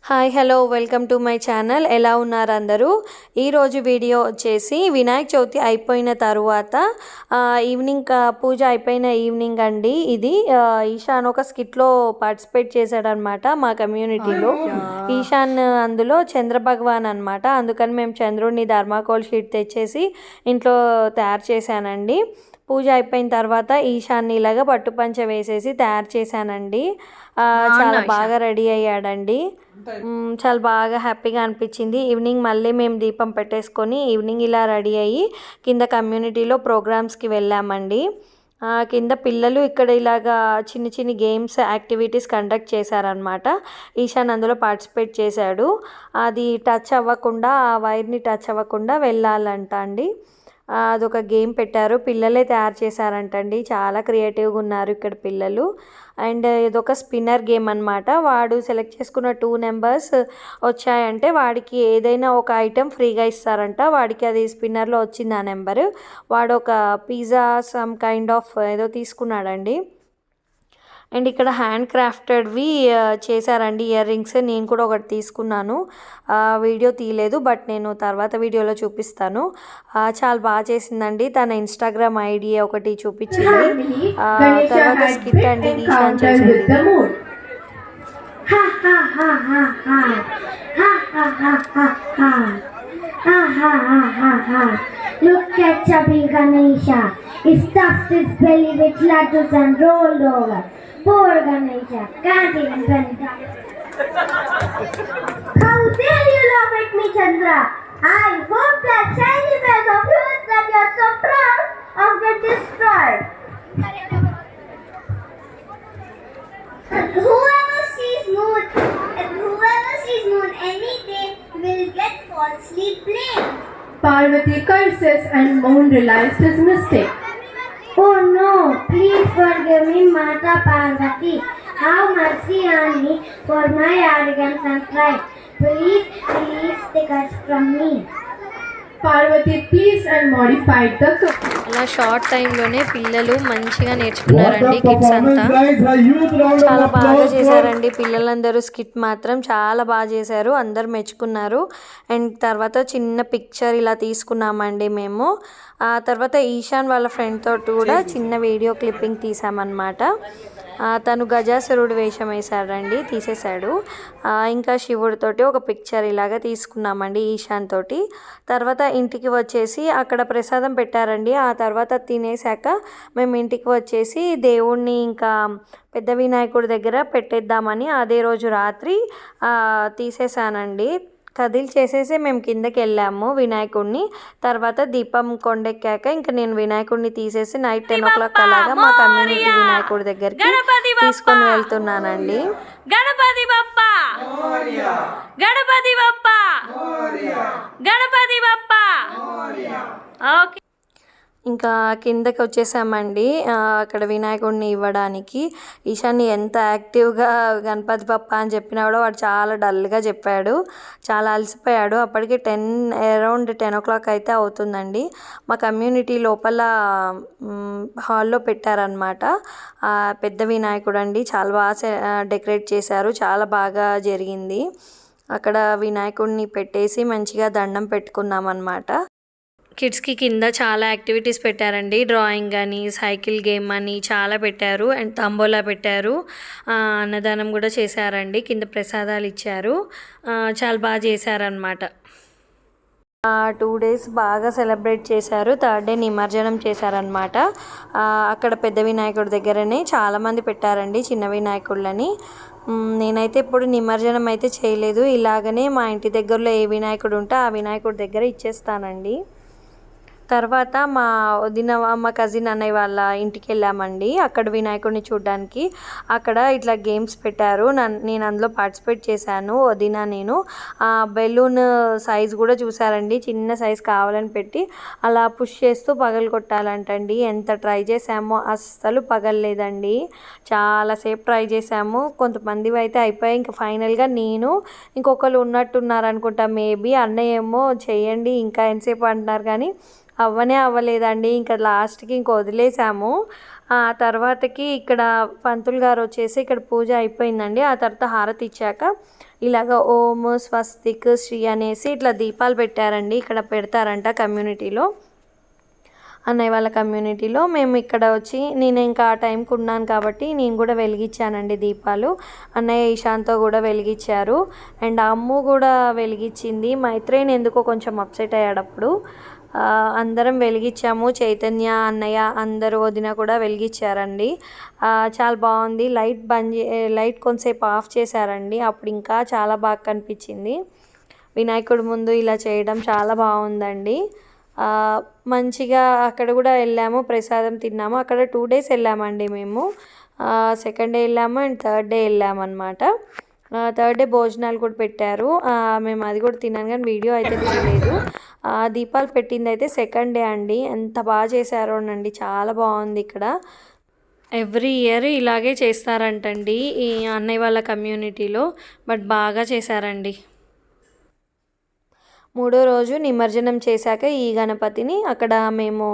Hi hello welcome to my channel. ఎలా ఉన్నారు అందరూ? ఈరోజు వీడియో వచ్చేసి వినాయక చవితి అయిపోయిన తర్వాత ఈవినింగ్ పూజ అయిపోయిన ఈవినింగ్ అండి. ఇది ఈశాన్ ఒక స్కిట్లో పార్టిసిపేట్ చేశాడనమాట మా కమ్యూనిటీలో. ఈశాన్ అందులో చంద్ర భగవాన్ అనమాట. అందుకని మేము చంద్రుడిని ధర్మాకోల్ షీట్ తెచ్చేసి ఇంట్లో తయారు చేశానండి. పూజ అయిపోయిన తర్వాత ఈశాన్ని ఇలాగా పట్టుపంచ వేసేసి తయారు చేశానండి. చాలా బాగా రెడీ అయ్యాడండి. చాలా బాగా హ్యాపీగా అనిపించింది. ఈవినింగ్ మళ్ళీ మేము దీపం పెట్టేసుకొని ఈవినింగ్ ఇలా రెడీ అయ్యి కింద కమ్యూనిటీలో ప్రోగ్రామ్స్కి వెళ్ళామండి. కింద పిల్లలు ఇక్కడ ఇలాగా చిన్న చిన్న గేమ్స్ యాక్టివిటీస్ కండక్ట్ చేశారనమాట. ఈశాన్ అందులో పార్టిసిపేట్ చేశాడు. అది టచ్ అవ్వకుండా, ఆ వైర్ని టచ్ అవ్వకుండా వెళ్ళాలంట అండి. అదొక గేమ్ పెట్టారు, పిల్లలే తయారు చేశారంటండి. చాలా క్రియేటివ్గా ఉన్నారు ఇక్కడ పిల్లలు. అండ్ ఇదొక స్పిన్నర్ గేమ్ అనమాట. వాడు సెలెక్ట్ చేసుకున్న 2 నెంబర్స్ వచ్చాయంటే వాడికి ఏదైనా ఒక ఐటెం ఫ్రీగా ఇస్తారంట. వాడికి అది స్పిన్నర్లో వచ్చింది ఆ నెంబరు. వాడు ఒక పిజ్జా సమ్ కైండ్ ఆఫ్ ఏదో తీసుకున్నాడండి. అండ్ ఇక్కడ హ్యాండ్ క్రాఫ్టెడ్వి చేశారండి ఇయర్ రింగ్స్. నేను కూడా ఒకటి తీసుకున్నాను. వీడియో తీయలేదు, బట్ నేను తర్వాత వీడియోలో చూపిస్తాను. చాలా బాగా చేసిందండి. తన ఇన్స్టాగ్రామ్ ఐడి ఒకటి చూపించింది. తర్వాత స్కిట్ అండి ఈశాన్ చేసింది. Look at chubby Ganesha. He stuffed his belly with laddus and rolled over. Poor Ganesha can't even bend down. How dare you laugh at me, Chandra? I hope that shiny face of yours that you're so proud of get destroyed. Whoever sees moon any day will get falsely blamed. Parvati curses and Moon realized his mistake. Oh no, please forgive me, Mata Parvati. Have mercy on me for my arrogance and pride. Please release the curse from me. Parvati pleased and modified the curse. అలా short టైంలోనే పిల్లలు మంచిగా నేర్చుకున్నారండి. Kids అంతా చాలా బాగా చేశారండి. పిల్లలందరూ skit మాత్రం చాలా బాగా చేశారు. అందరు మెచ్చుకున్నారు. అండ్ తర్వాత చిన్న పిక్చర్ ఇలా తీసుకున్నామండి మేము. ఆ తర్వాత ఈశాన్ వాళ్ళ ఫ్రెండ్ తోటి కూడా చిన్న వీడియో క్లిప్పింగ్ తీసామన్నమాట. తను గజాసురుడు వేషం వేశాడండి, తీసేశాడు. ఇంకా శివుడితోటి ఒక పిక్చర్ ఇలాగా తీసుకున్నామండి ఈశాన్ తోటి. తర్వాత ఇంటికి వచ్చేసి అక్కడ ప్రసాదం పెట్టారండి. ఆ తర్వాత తినేసాక మేము ఇంటికి వచ్చేసి దేవుణ్ణి ఇంకా పెద్ద వినాయకుడి దగ్గర పెట్టేద్దామని అదే రోజు రాత్రి తీసేసానండి. కదిలి చేసేసి మేము కిందకి వెళ్ళాము వినాయకుడిని. తర్వాత దీపం కొండెక్కాక ఇంకా నేను వినాయకుడిని తీసేసి నైట్ 10 o'clock అలాగా మా కమ్యూనిటీ వినాయకుడి దగ్గరికి తీసుకొని వెళ్తున్నానండి. గణపతి బప్ప గణపతి బప్ప గణపతి బప్ప. ఓకే, ఇంకా కిందకి వచ్చేసామండి. అక్కడ వినాయకుడిని ఇవ్వడానికి ఈశాన్ని ఎంత యాక్టివ్గా గణపతి బప్ప అని చెప్పినా కూడా వాడు చాలా డల్గా చెప్పాడు. చాలా అలసిపోయాడు. అప్పటికి అరౌండ్ 10 o'clock అయితే అవుతుందండి. మా కమ్యూనిటీ లోపల హాల్లో పెట్టారనమాట. పెద్ద వినాయకుడు అండి. చాలా బాగా డెకరేట్ చేశారు. చాలా బాగా జరిగింది. అక్కడ వినాయకుడిని పెట్టేసి మంచిగా దండం పెట్టుకున్నాం అన్నమాట. కిడ్స్కి కింద చాలా యాక్టివిటీస్ పెట్టారండి. డ్రాయింగ్ అని, సైకిల్ గేమ్ అని చాలా పెట్టారు. అండ్ తంబోలా పెట్టారు. అన్నదానం కూడా చేశారండి. కింద ప్రసాదాలు ఇచ్చారు. చాలా బాగా చేశారనమాట. 2 days బాగా సెలబ్రేట్ చేశారు. 3rd day నిమజ్జనం చేశారనమాట. అక్కడ పెద్ద వినాయకుడి దగ్గరనే చాలామంది పెట్టారండి చిన్న వినాయకుళ్ళని. నేనైతే ఇప్పుడు నిమజ్జనం అయితే చేయలేదు. ఇలాగనే మా ఇంటి దగ్గరలో ఏ వినాయకుడు ఉంటే ఆ వినాయకుడి దగ్గర ఇచ్చేస్తానండి. తర్వాత మా కజిన్ అన్నయ్య వాళ్ళ ఇంటికి వెళ్ళామండి. అక్కడ వినాయకుడిని చూడడానికి. అక్కడ ఇట్లా గేమ్స్ పెట్టారు. నేను అందులో పార్టిసిపేట్ చేశాను. నేను బెలూన్ సైజ్ కూడా చూసారండి. చిన్న సైజ్ కావాలని పెట్టి అలా పుష్ చేస్తూ పగలు కొట్టాలంటండి. ఎంత ట్రై చేసామో అస్సలు పగలలేదండి. చాలాసేపు ట్రై చేసాము. కొంతమంది అయితే అయిపోయాయి. ఇంకా ఫైనల్గా నేను ఇంకొకరు ఉన్నట్టున్నారు అనుకుంటా. మేబీ అన్నయ్య ఏమో చేయండి ఇంకా ఎంతసేపు అంటున్నారు, కానీ అవ్వలేదండి. ఇంకా లాస్ట్కి ఇంక వదిలేసాము. ఆ తర్వాతకి ఇక్కడ పంతులు గారు వచ్చేసి ఇక్కడ పూజ అయిపోయిందండి. ఆ తర్వాత హారతి ఇచ్చాక ఇలాగ ఓం స్వస్తిక్ శ్రీ అనేసి ఇట్లా దీపాలు పెట్టారండి. ఇక్కడ పెడతారంట కమ్యూనిటీలో, అన్నయ్య వాళ్ళ కమ్యూనిటీలో. మేము ఇక్కడ వచ్చి నేను ఇంకా ఆ టైంకి ఉన్నాను కాబట్టి నేను కూడా వెలిగించానండి దీపాలు. అన్నయ్య ఈశాన్తో కూడా వెలిగించారు. అండ్ అమ్ము కూడా వెలిగించింది. మైత్రేయన్ ఎందుకో కొంచెం అప్సెట్ అయ్యాడప్పుడు. అందరం వెలిగించాము. చైతన్య, అన్నయ్య అందరూ, వదిన కూడా వెలిగించారండి. చాలా బాగుంది. లైట్ కొంతసేపు ఆఫ్ చేశారండి. అప్పుడు ఇంకా చాలా బాగా కనిపించింది. వినాయకుడి ముందు ఇలా చేయడం చాలా బాగుందండి. మంచిగా అక్కడ కూడా వెళ్ళాము, ప్రసాదం తిన్నాము. అక్కడ 2 days వెళ్ళామండి మేము. సెకండ్ డే వెళ్ళాము అండ్ థర్డ్ డే వెళ్ళామన్నమాట. థర్డ్ డే భోజనాలు కూడా పెట్టారు. మేము అది కూడా తిన్నాను కానీ వీడియో అయితే తీయలేదు. దీపాలు పెట్టింది అయితే సెకండ్ డే అండి. ఎంత బాగా చేశారోనండి, చాలా బాగుంది. ఇక్కడ ఎవ్రీ ఇయర్ ఇలాగే చేస్తారంటండి ఈ అన్నయ్య వాళ్ళ కమ్యూనిటీలో. బట్ బాగా చేశారండి. 3వ రోజు నిమజ్జనం చేశాక ఈ గణపతిని అక్కడ మేము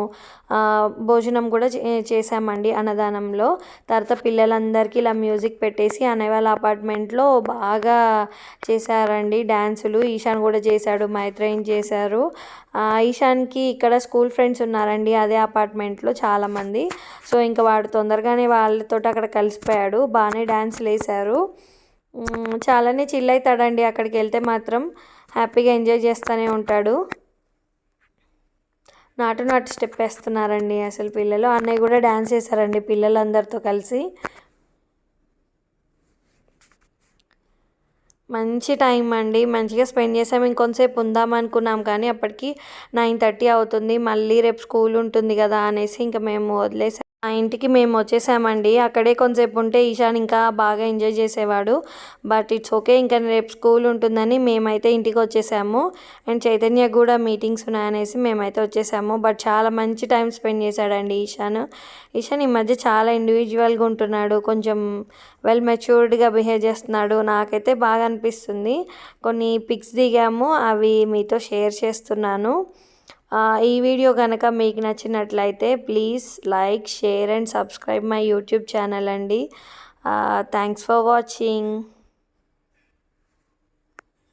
భోజనం కూడా చేసామండి అన్నదానంలో. తర్వాత పిల్లలందరికీ ఇలా మ్యూజిక్ పెట్టేసి అన్నయ్య వాళ్ళ అపార్ట్మెంట్లో బాగా చేశారండి డ్యాన్సులు. ఈశాన్ కూడా చేశాడు, మైత్రేయన్ చేశారు. ఈశాన్కి ఇక్కడ స్కూల్ ఫ్రెండ్స్ ఉన్నారండి అదే అపార్ట్మెంట్లో చాలామంది. సో ఇంకా వాడు తొందరగానే వాళ్ళతో అక్కడ కలిసిపోయాడు. బాగానే డ్యాన్సులు వేశారు. చాలానే చిల్ అవుతాడండి అక్కడికి వెళ్తే మాత్రం. హ్యాపీగా ఎంజాయ్ చేస్తూనే ఉంటాడు. నాటు స్టెప్ వేస్తున్నారండి అసలు పిల్లలు. అన్నయ్య కూడా డ్యాన్స్ చేశారండి పిల్లలందరితో కలిసి. మంచి టైం అండి, మంచిగా స్పెండ్ చేసాము. ఇంకొంతసేపు ఉందాం అనుకున్నాం కానీ అప్పటికి 9:30 అవుతుంది. మళ్ళీ రేపు స్కూల్ ఉంటుంది కదా అనేసి ఇంకా మేము వదిలేసాం. మా ఇంటికి మేము వచ్చేసామండి. అక్కడే కొంతసేపు ఉంటే ఈశాన్ ఇంకా బాగా ఎంజాయ్ చేసేవాడు. బట్ ఇట్స్ ఓకే, ఇంకా రేపు స్కూల్ ఉంటుందని మేమైతే ఇంటికి వచ్చేసాము. అండ్ చైతన్య కూడా మీటింగ్స్ ఉన్నాయనేసి మేమైతే వచ్చేసాము. బట్ చాలా మంచి టైం స్పెండ్ చేశాడండి ఈశాన్ ఈ మధ్య చాలా ఇండివిజువల్గా ఉంటున్నాడు. కొంచెం వెల్ మెచ్యూర్డ్గా బిహేవ్ చేస్తున్నాడు. నాకైతే బాగా అనిపిస్తుంది. కొన్ని పిక్స్ దిగాము, అవి మీతో షేర్ చేస్తున్నాను. ఈ వీడియో కనుక మీకు నచ్చినట్లయితే please like, share and subscribe my YouTube channel అండి. Thanks for watching.